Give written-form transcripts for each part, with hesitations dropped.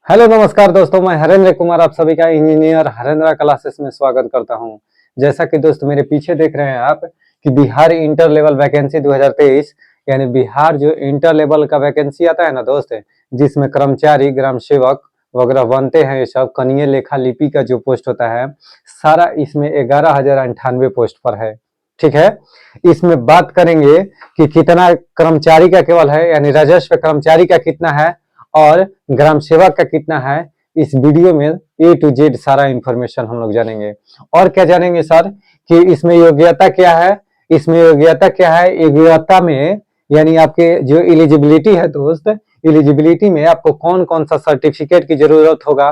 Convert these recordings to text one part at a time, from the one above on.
Hello नमस्कार दोस्तों, मैं हरेंद्र कुमार आप सभी का इंजीनियर हरेंद्र क्लासेस में स्वागत करता हूं। जैसा कि दोस्त मेरे पीछे देख रहे हैं आप कि बिहार इंटर लेवल वैकेंसी 2023 यानी बिहार जो इंटर लेवल का वैकेंसी आता है ना दोस्त, जिसमें कर्मचारी ग्राम सेवक वगैरह बनते हैं, ये सब कनीय लेखा लिपि का जो पोस्ट होता है सारा इसमें 11,098 पोस्ट पर है। ठीक है, इसमें बात करेंगे कि कितना कर्मचारी का केवल है, यानी राजस्व कर्मचारी का कितना है और ग्राम सेवक का कितना है। इस वीडियो में ए टू जेड सारा इंफॉर्मेशन हम लोग जानेंगे। और क्या जानेंगे सर कि इसमें योग्यता क्या है। इसमें योग्यता क्या है, योग्यता में यानी आपके जो एलिजिबिलिटी है दोस्त, एलिजिबिलिटी में आपको कौन कौन सा सर्टिफिकेट की जरूरत होगा,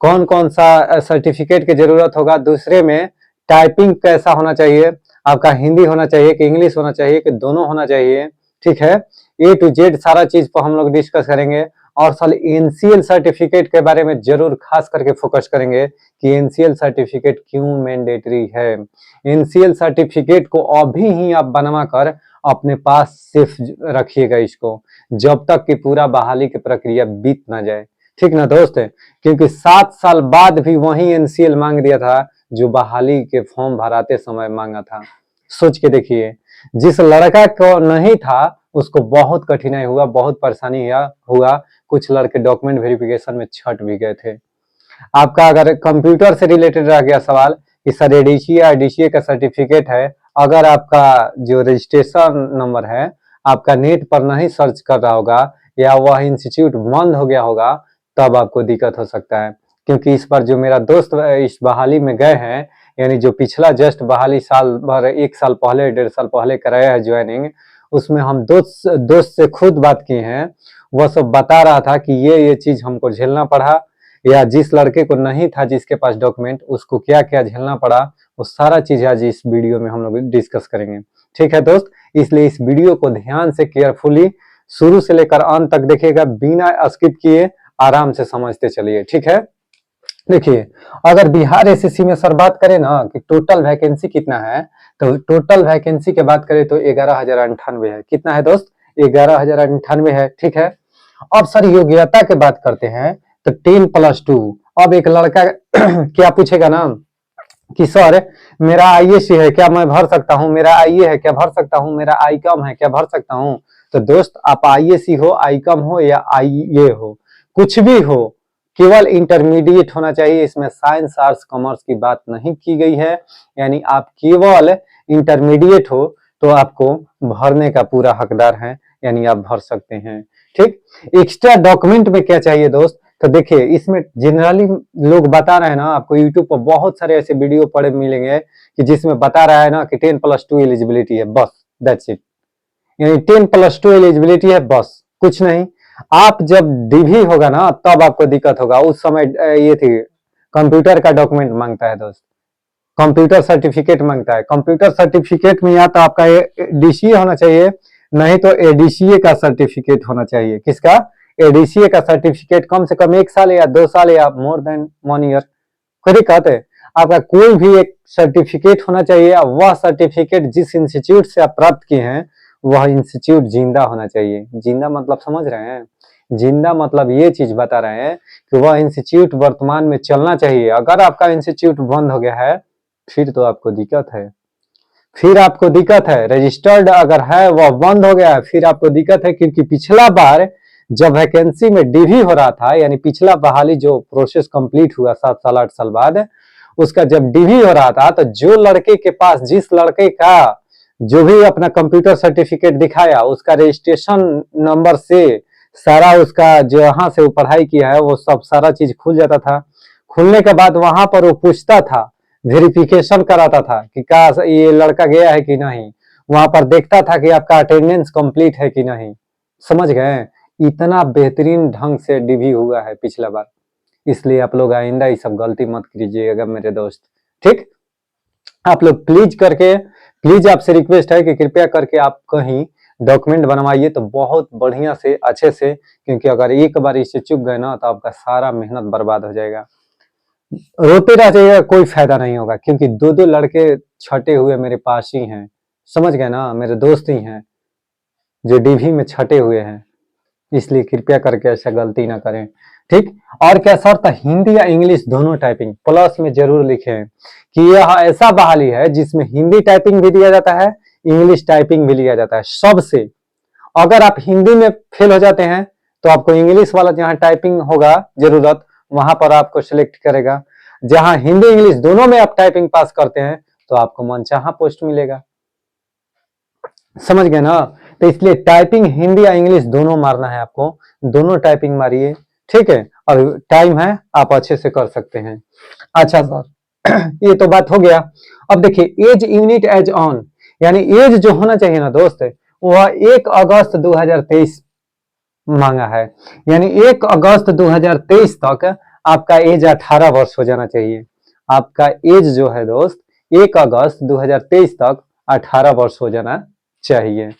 कौन कौन सा सर्टिफिकेट की जरूरत होगा। दूसरे में टाइपिंग कैसा होना चाहिए, आपका हिंदी होना चाहिए कि इंग्लिश होना चाहिए कि दोनों होना चाहिए। ठीक है, ए टू जेड सारा चीज पर हम लोग डिस्कस करेंगे। और साल एनसीएल सर्टिफिकेट के बारे में जरूर खास करके फोकस करेंगे कि एनसीएल सर्टिफिकेट क्यों मैंडेटरी है। एनसीएल सर्टिफिकेट को अभी ही आप बनवा कर अपने पास सिर्फ रखिएगा इसको, जब तक कि पूरा बहाली की प्रक्रिया बीत ना जाए। ठीक ना दोस्त, क्योंकि 7 साल बाद भी वही एनसीएल मांग दिया था जो बहाली के फॉर्म भराते समय मांगा था। सोच के देखिए, जिस लड़का को नहीं था उसको बहुत कठिनाई हुआ, बहुत परेशानी हुआ। कुछ लड़के डॉक्यूमेंट वेरिफिकेशन में छट भी गए थे। आपका अगर कंप्यूटर से रिलेटेड रह गया सवाल कि सर एडीसीए डीसीए का सर्टिफिकेट है, अगर आपका जो रजिस्ट्रेशन नंबर है आपका नेट पर नहीं सर्च कर रहा होगा या वह इंस्टीट्यूट बंद हो गया होगा, तब आपको दिक्कत हो सकता है। क्योंकि इस बार जो मेरा दोस्त इस बहाली में गए हैं, यानी जो पिछला जस्ट बहाली साल भर 1 साल पहले 1.5 साल पहले कराया है ज्वाइनिंग, उसमें हम दोस्त से खुद बात किए हैं। वह सब बता रहा था कि ये चीज हमको झेलना पड़ा, या जिस लड़के को नहीं था जिसके पास डॉक्यूमेंट उसको क्या क्या झेलना पड़ा, वो सारा चीज आज इस वीडियो में हम लोग डिस्कस करेंगे। ठीक है दोस्त, इसलिए इस वीडियो को ध्यान से केयरफुली शुरू से लेकर अंत तक देखिएगा, बिना स्किप किए आराम से समझते चलिए। ठीक है, देखिए अगर बिहार एसएससी में सर बात करें ना कि टोटल वैकेंसी कितना है, तो टोटल वैकेंसी की बात करें तो 11,098 है। कितना है दोस्त? 11,098 है। ठीक है, अब सर योग्यता की बात करते हैं तो 10+2। अब एक लड़का क्या पूछेगा ना कि सर मेरा आईएसी है क्या मैं भर सकता हूँ, मेरा आईए है क्या भर सकता हूँ, मेरा आई कम है क्या भर सकता हूँ। तो दोस्त आप आईएसी हो, आई कम हो या आईए हो, कुछ भी हो, केवल इंटरमीडिएट होना चाहिए। इसमें साइंस आर्ट्स कॉमर्स की बात नहीं की गई है, यानी आप केवल इंटरमीडिएट हो तो आपको भरने का पूरा हकदार है, यानी आप भर सकते हैं। ठीक, एक्स्ट्रा डॉक्यूमेंट में क्या चाहिए दोस्त, तो देखिए इसमें जनरली लोग बता रहे हैं ना, आपको यूट्यूब पर बहुत सारे ऐसे वीडियो पड़े मिलेंगे कि जिसमें बता रहा है ना कि 10+2 एलिजिबिलिटी है, बस दैट्स इट। यानी 10+2 एलिजिबिलिटी है, बस कुछ नहीं। आप जब डीवी होगा ना तब आपको दिक्कत होगा। उस समय ये थी कंप्यूटर का डॉक्यूमेंट मांगता है दोस्त, कंप्यूटर सर्टिफिकेट मांगता है। कंप्यूटर सर्टिफिकेट में या तो आपका डीसीए होना चाहिए, नहीं तो एडीसीए का सर्टिफिकेट होना चाहिए। किसका? एडीसीए का सर्टिफिकेट, कम से कम 1 साल या 2 साल या मोर देन 1 ईयर, खुद ही कहते हैं। आपका कोई भी एक सर्टिफिकेट होना चाहिए। वह सर्टिफिकेट जिस इंस्टीट्यूट से आप प्राप्त किए हैं वह इंस्टीट्यूट जिंदा होना चाहिए। जिंदा मतलब समझ रहे हैं? जिंदा मतलब ये चीज बता रहे हैं कि वह इंस्टीट्यूट वर्तमान में चलना चाहिए। अगर आपका इंस्टीट्यूट बंद हो गया है फिर तो आपको दिक्कत है, फिर आपको दिक्कत है। रजिस्टर्ड अगर है वह बंद हो गया है फिर आपको दिक्कत है, क्योंकि पिछला बार जब वैकेंसी में डीवी हो रहा था, यानी पिछला बहाली जो प्रोसेस कंप्लीट हुआ 7 साल 8 साल बाद, उसका जब डीवी हो रहा था तो जो लड़के के पास, जिस लड़के का जो भी अपना कंप्यूटर सर्टिफिकेट दिखाया उसका रजिस्ट्रेशन नंबर से सारा उसका जहां से वो पढ़ाई किया है वो सब सारा चीज खुल जाता था। खुलने के बाद वहां पर वो पूछता था, वेरिफिकेशन कराता था कि क्या ये लड़का गया है कि नहीं, वहां पर देखता था कि आपका अटेंडेंस कंप्लीट है कि नहीं। समझ गए? इतना बेहतरीन ढंग से डीवी हुआ है पिछला बार। इसलिए आप लोग आइंदा ये सब गलती मत कीजिएगा मेरे दोस्त। ठीक, आप लोग प्लीज आपसे रिक्वेस्ट है कि कृपया करके आप कहीं डॉक्यूमेंट बनवाइए तो बहुत बढ़िया से अच्छे से, क्योंकि अगर एक बार इससे चूक गए ना तो आपका सारा मेहनत बर्बाद हो जाएगा। रोते रह जाइएगा, कोई फायदा नहीं होगा, क्योंकि 2-2 लड़के छटे हुए मेरे पास ही हैं। समझ गए ना, मेरे दोस्त ही हैं जो डीवी में छटे हुए हैं। इसलिए कृपया करके ऐसा गलती ना करें। ठीक। और क्या शर्त, हिंदी या इंग्लिश दोनों टाइपिंग, प्लस में जरूर लिखें कि यह ऐसा बहाली है जिसमें हिंदी टाइपिंग भी दिया जाता है, इंग्लिश टाइपिंग भी लिया जाता है सबसे। अगर आप हिंदी में फेल हो जाते हैं तो आपको इंग्लिश वाला जहां टाइपिंग होगा जरूरत, वहां पर आपको सिलेक्ट करेगा। जहां हिंदी इंग्लिश दोनों में आप टाइपिंग पास करते हैं तो आपको मनचाहा पोस्ट मिलेगा। समझ गए ना? तो इसलिए टाइपिंग हिंदी या इंग्लिश दोनों मारना है आपको, दोनों टाइपिंग मारिए, ठीक है। और टाइम है, आप अच्छे से कर सकते हैं। अच्छा सर ये तो बात हो गया। अब देखिए एज यूनिट एज ऑन, यानी एज जो होना चाहिए ना दोस्त, वह 1 अगस्त 2023 मांगा है। यानी 1 अगस्त 2023 तक आपका एज 18 वर्ष हो जाना चाहिए। आपका एज जो है दोस्त 1 अगस्त 2023 तक 18 वर्ष हो जाना चाहिए।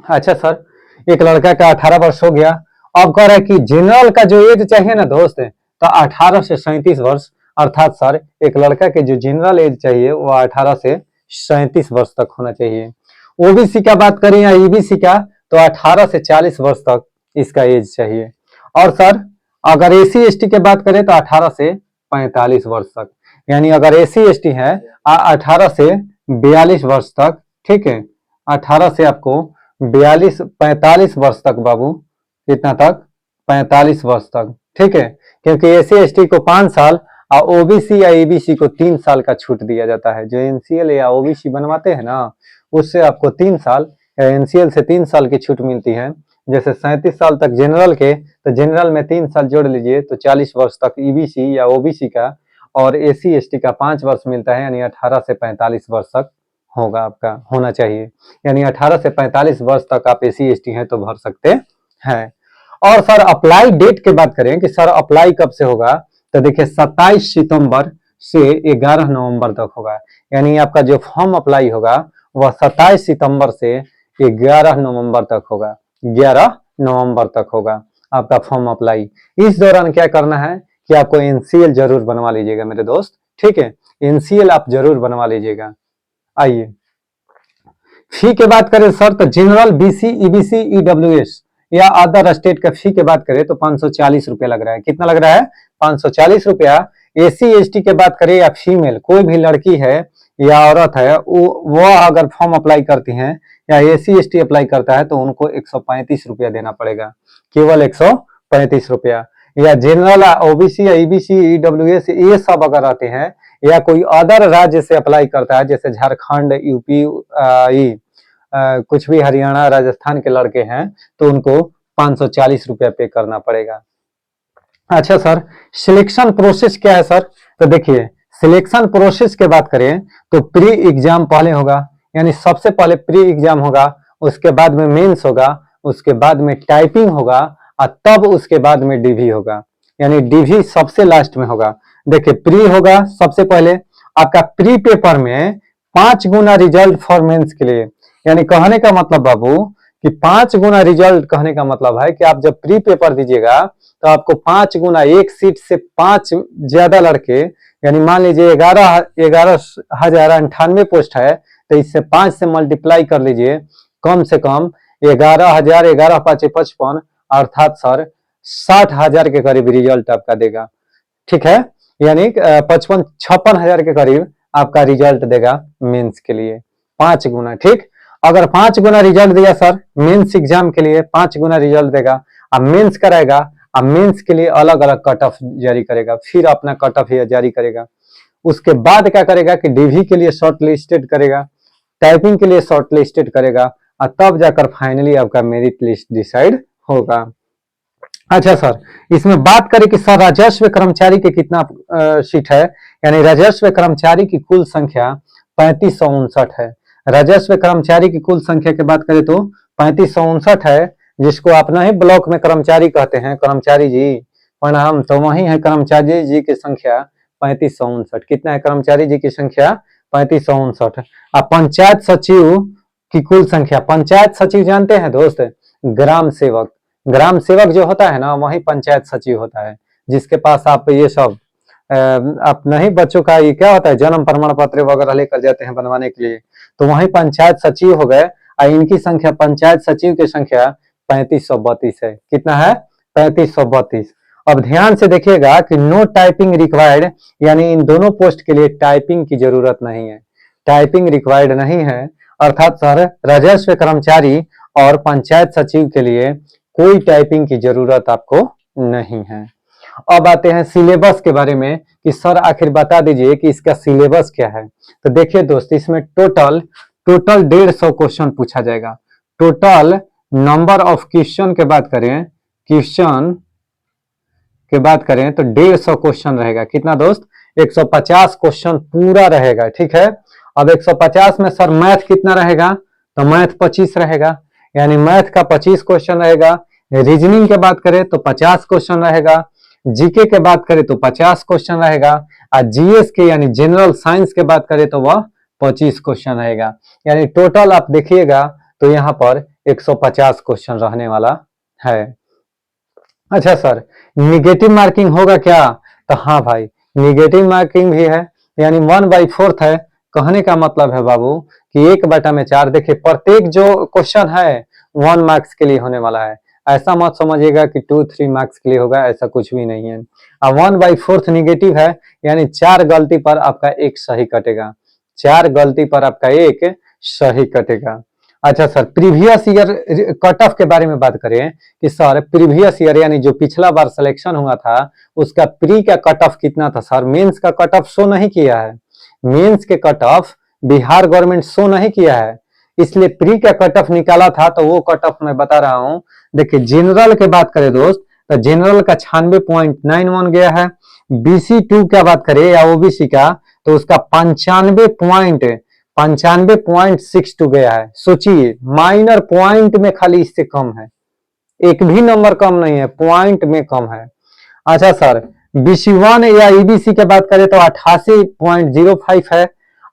अच्छा सर, एक लड़का का 18 वर्ष हो गया। अब कह रहा है कि जनरल का जो एज चाहिए ना दोस्त, तो 18 से 37 वर्ष, अर्थात सर एक लड़का के जो जनरल एज चाहिए वो 18 से 37 वर्ष तक होना चाहिए। ओबीसी का बात करें या ईबीसी का, तो 18 से 40 वर्ष तक इसका एज चाहिए। और सर अगर एसी एसटी की बात करें तो 18 से 45 वर्ष तक, यानी अगर एसी एसटी है 18 से 42 वर्ष तक, ठीक है। 18 से आपको 45 वर्ष तक बाबू, कितना तक? 45 वर्ष तक, ठीक है। क्योंकि एसी एसटी को 5 साल और ओबीसी या ईबीसी को 3 साल का छूट दिया जाता है। जो एनसीएल या ओबीसी बनवाते हैं ना, उससे आपको 3 साल या एनसीएल से 3 साल की छूट मिलती है। जैसे 37 साल तक जनरल के, तो जनरल में 3 साल जोड़ लीजिए तो 40 वर्ष तक ईबीसी या ओबीसी का, और एसी एसटी का 5 वर्ष मिलता है, यानी 18 से 45 वर्ष तक होगा आपका, होना चाहिए। यानी 18 से 45 वर्ष तक आप एसी एसटी हैं तो भर सकते हैं। और सर अप्लाई डेट की बात करें कि सर अप्लाई कब से होगा, तो देखिए 27 सितंबर से 11 नवंबर तक होगा। यानी आपका जो फॉर्म अप्लाई होगा वह 27 सितंबर से 11 नवंबर तक होगा। 11 नवंबर तक होगा आपका फॉर्म अप्लाई। इस दौरान क्या करना है कि आपको एनसीएल जरूर बनवा लीजिएगा मेरे दोस्त, ठीक है। एनसीएल आप जरूर बनवा लीजिएगा। आइए फी की बात करें सर, तो जनरल बीसी ईबीसी ईडब्ल्यूएस या अदर स्टेट का फी की बात करें तो 540 रुपया लग रहा है। कितना लग रहा है? 540 रुपया। एसी एसटी की बात करें या फीमेल, कोई भी लड़की है या औरत है, वो अगर फॉर्म अप्लाई करती हैं या एसी एसटी अप्लाई करता है तो उनको 135 रुपया देना पड़ेगा, केवल 135 रुपया। या जनरल ओबीसी या ईबीसी ईडब्ल्यूएस ये सब अगर आते हैं, या कोई अदर राज्य से अप्लाई करता है जैसे झारखंड, यूपी, कुछ भी हरियाणा, राजस्थान के लड़के हैं, तो उनको 540 रुपया पे करना पड़ेगा। अच्छा सर सिलेक्शन प्रोसेस क्या है सर, तो देखिए सिलेक्शन प्रोसेस की बात करें तो प्री एग्जाम पहले होगा, यानी सबसे पहले प्री एग्जाम होगा, उसके बाद में मेंस होगा, उसके बाद में टाइपिंग होगा, और तब उसके बाद में डीवी होगा। यानी डीवी सबसे लास्ट में होगा। देखिए प्री होगा सबसे पहले, आपका प्री पेपर में 5 गुना रिजल्ट फॉर मेंस के लिए। यानी कहने का मतलब बाबू कि 5 गुना रिजल्ट, कहने का मतलब है कि आप जब प्री पेपर दीजिएगा तो आपको 5 गुना, एक सीट से 5 ज्यादा लड़के, यानी मान लीजिए 11,098 पोस्ट है, तो इससे 5 से मल्टीप्लाई कर लीजिए, कम से कम 11,000, 11 5 55, अर्थात सर 60,000 के करीब रिजल्ट आपका देगा, ठीक है। यानी 56,000 के करीब आपका रिजल्ट देगा मेंस के लिए, 5 गुना, ठीक। अगर 5 गुना रिजल्ट दिया सर मेंस एग्जाम के लिए, 5 गुना रिजल्ट देगा, अब मेंस कराएगा, अब मेंस के लिए अलग अलग कट ऑफ जारी करेगा, फिर अपना कट ऑफ जारी करेगा। उसके बाद क्या करेगा कि डीवी के लिए शॉर्ट लिस्टेड करेगा, टाइपिंग के लिए शॉर्ट लिस्टेड करेगा, और तब जाकर फाइनली आपका मेरिट लिस्ट डिसाइड होगा। अच्छा सर इसमें बात करें कि सर राजस्व कर्मचारी के कितना सीट है, यानी राजस्व कर्मचारी की कुल संख्या 3559 है। राजस्व कर्मचारी की कुल संख्या की बात करें तो 3559 है, जिसको अपना ही ब्लॉक में कर्मचारी कहते हैं, कर्मचारी जी प्रणाम, तो वही है कर्मचारी जी की संख्या 3559। कितना है कर्मचारी जी की संख्या? 3559। अब पंचायत सचिव की कुल संख्या, पंचायत सचिव जानते हैं दोस्त, ग्राम सेवक, ग्राम सेवक जो होता है ना वही पंचायत सचिव होता है, जिसके पास आप ये सब अपना ही बच्चों का ये क्या होता है जन्म प्रमाण पत्र वगैरह लेकर जाते हैं बनवाने के लिए, तो वही पंचायत सचिव हो गए। और इनकी संख्या, पंचायत सचिव की संख्या 3532 है। कितना है? 3532। अब ध्यान से देखिएगा कि नो टाइपिंग रिक्वायर्ड, यानी इन दोनों पोस्ट के लिए टाइपिंग की जरूरत नहीं है, टाइपिंग रिक्वायर्ड नहीं है। अर्थात सर राजस्व कर्मचारी और पंचायत सचिव के लिए कोई टाइपिंग की जरूरत आपको नहीं है। अब आते हैं सिलेबस के बारे में कि सर आखिर बता दीजिए कि इसका सिलेबस क्या है। तो देखिए दोस्त, इसमें टोटल 150 क्वेश्चन पूछा जाएगा। टोटल नंबर ऑफ क्वेश्चन के बात करें, क्वेश्चन के बात करें तो 150 क्वेश्चन रहेगा। कितना दोस्त? 150 क्वेश्चन पूरा रहेगा। ठीक है। अब 150 में सर मैथ कितना रहेगा? तो मैथ 25 रहेगा, यानी मैथ का 25 क्वेश्चन रहेगा। रीजनिंग के बात करें तो 50 क्वेश्चन रहेगा। जीके के बात करें तो 50 क्वेश्चन रहेगा। और जीएस के यानी जनरल साइंस के बात करें तो वह 25 क्वेश्चन रहेगा। यानी टोटल आप देखिएगा तो यहाँ पर 150 क्वेश्चन रहने वाला है। अच्छा सर, निगेटिव मार्किंग होगा क्या? तो हाँ भाई, निगेटिव मार्किंग भी है, यानी 1/4 है। कहने का मतलब है बाबू कि 1/4। देखिए प्रत्येक जो क्वेश्चन है 1 मार्क्स के लिए होने वाला है। ऐसा मत समझिएगा कि 2-3 मार्क्स के लिए होगा, ऐसा कुछ भी नहीं है। अब 1/4 निगेटिव है, यानी 4 गलती पर आपका 1 सही कटेगा। 4 गलती पर आपका 1 सही कटेगा। अच्छा sir, previous year cut off के बारे में बात करें कि सर प्रीवियस ईयर यानी जो पिछला बार सिलेक्शन हुआ था उसका प्री का कट ऑफ कितना था? सर मेंस का कट ऑफ शो नहीं किया है, मेंस के cut off Bihar government show नहीं किया है, इसलिए प्री का कट ऑफ निकाला था। तो वो कट ऑफ मैं बता रहा हूं। देखिए जनरल के बात करें दोस्त तो जनरल का 96.91 गया है। बीसी 2 का बात करें या ओबीसी का तो उसका 95.62 गया है। सोचिए माइनर पॉइंट में खाली इससे कम है, एक भी नंबर कम नहीं है, पॉइंट में कम है। अच्छा सर, BC1 या EBC के बात करें तो 88.05 है,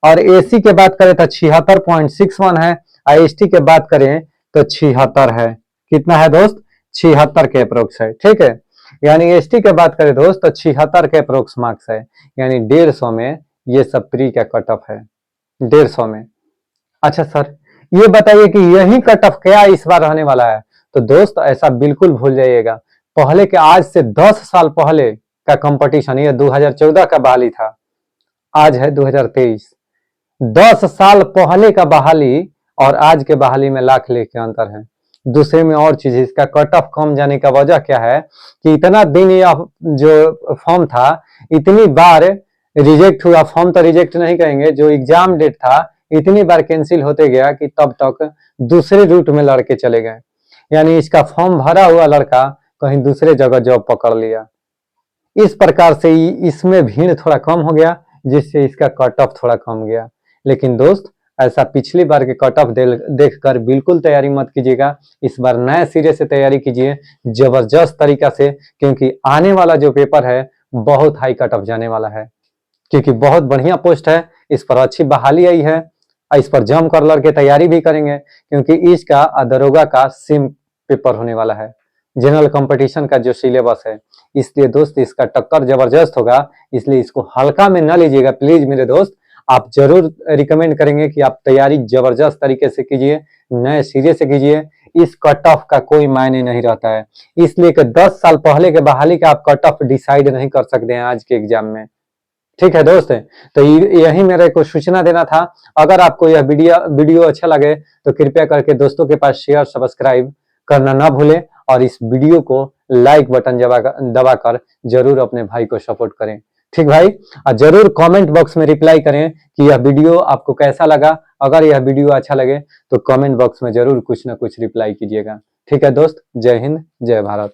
और AC के बात करें तो 76.61 है, और ST के बात करें तो 76 है। कितना है दोस्त? 76 के अप्रोक्स है। ठीक है, यानी ST के बात करें दोस्त तो 76 के अप्रोक्स मार्क्स है, यानी 150 में ये सब प्री का कट ऑफ है, 150 में। अच्छा सर, ये बताइए कि यही कट ऑफ क्या इस बार रहने वाला है? तो दोस्त ऐसा बिल्कुल भूल जाइएगा। पहले के आज से 10 साल पहले का कंपटीशन, ये 2014 का बहाली था, आज है 2023। 10 साल पहले का बहाली और आज के बहाली में लाख लेख के अंतर है। दूसरे में और चीज, इसका कट ऑफ कम जाने का वजह क्या है कि इतना दिन यह जो फॉर्म था इतनी बार रिजेक्ट हुआ। फॉर्म तो रिजेक्ट नहीं कहेंगे, जो एग्जाम डेट था इतनी बार कैंसिल होते गया कि तब तक दूसरे रूट में लड़के चले गए, यानी इसका फॉर्म भरा हुआ लड़का कहीं दूसरे जगह जॉब पकड़ लिया। इस प्रकार से इसमें भीड़ थोड़ा कम हो गया, जिससे इसका कट ऑफ थोड़ा कम गया। लेकिन दोस्त ऐसा पिछली बार के कट ऑफ देखकर बिल्कुल तैयारी मत कीजिएगा। इस बार नए सिरे से तैयारी कीजिए जबरदस्त तरीका से, क्योंकि आने वाला जो पेपर है बहुत हाई कट ऑफ जाने वाला है, क्योंकि बहुत बढ़िया पोस्ट है, इस पर अच्छी बहाली आई है। इस पर जम कर लड़के तैयारी भी करेंगे, क्योंकि इसका दरोगा का सेम पेपर होने वाला है, जनरल कंपटीशन का जो सिलेबस है। इसलिए दोस्त इसका टक्कर जबरदस्त होगा, इसलिए इसको हल्का में न लीजिएगा प्लीज मेरे दोस्त। आप जरूर रिकमेंड करेंगे कि आप तैयारी जबरदस्त तरीके से कीजिए, नए सिरे से कीजिए। इस कट ऑफ का कोई मायने नहीं रहता है, इसलिए कि 10 साल पहले के बहाली का आप कट ऑफ डिसाइड नहीं कर सकते हैं आज के एग्जाम में। ठीक है दोस्त, तो यही मेरे को सूचना देना था। अगर आपको यह वीडियो अच्छा लगे तो कृपया करके दोस्तों के पास शेयर सब्सक्राइब करना ना भूलें, और इस वीडियो को लाइक बटन दबाकर जरूर अपने भाई को सपोर्ट करें। ठीक भाई, और जरूर कमेंट बॉक्स में रिप्लाई करें कि यह वीडियो आपको कैसा लगा। अगर यह वीडियो अच्छा लगे तो कमेंट बॉक्स में जरूर कुछ ना कुछ रिप्लाई कीजिएगा। ठीक है दोस्त, जय हिंद जय भारत।